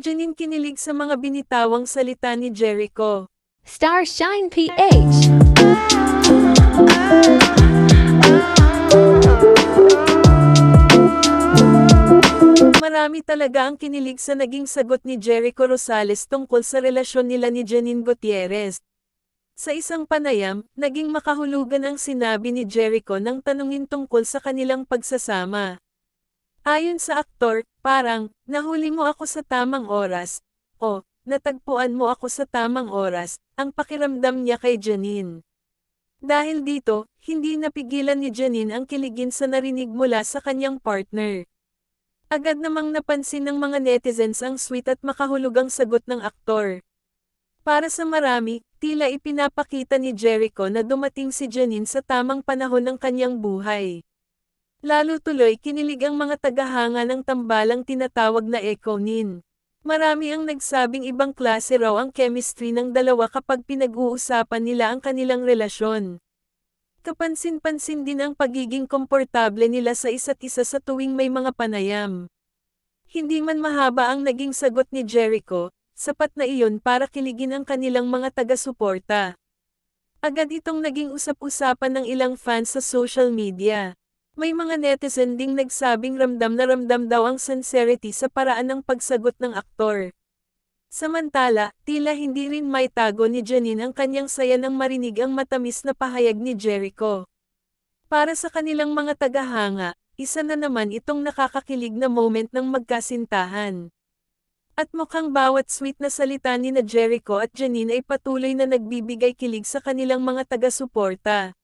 Janine kinilig sa mga binitawang salita ni Jericho. Starshine PH. Marami talaga ang kinilig sa naging sagot ni Jericho Rosales tungkol sa relasyon nila ni Janine Gutierrez. Sa isang panayam, naging makahulugan ang sinabi ni Jericho nang tanungin tungkol sa kanilang pagsasama. Ayon sa aktor, parang, nahuli mo ako sa tamang oras, o, natagpuan mo ako sa tamang oras, ang pakiramdam niya kay Janine. Dahil dito, hindi napigilan ni Janine ang kiligin sa narinig mula sa kanyang partner. Agad namang napansin ng mga netizens ang sweet at makahulugang sagot ng aktor. Para sa marami, tila ipinapakita ni Jericho na dumating si Janine sa tamang panahon ng kanyang buhay. Lalo tuloy kinilig ang mga tagahanga ng tambalang tinatawag na Ekonin. Marami ang nagsabing ibang klase raw ang chemistry ng dalawa kapag pinag-uusapan nila ang kanilang relasyon. Kapansin-pansin din ang pagiging komportable nila sa isa't isa sa tuwing may mga panayam. Hindi man mahaba ang naging sagot ni Jericho, sapat na iyon para kiligin ang kanilang mga taga-suporta. Agad itong naging usap-usapan ng ilang fans sa social media. May mga netizen ding nagsabing ramdam na ramdam daw ang sincerity sa paraan ng pagsagot ng aktor. Samantala, tila hindi rin maitago ni Janine ang kanyang saya nang marinig ang matamis na pahayag ni Jericho. Para sa kanilang mga tagahanga, isa na naman itong nakakakilig na moment ng magkasintahan. At mukhang bawat sweet na salita ni na Jericho at Janine ay patuloy na nagbibigay kilig sa kanilang mga taga-suporta.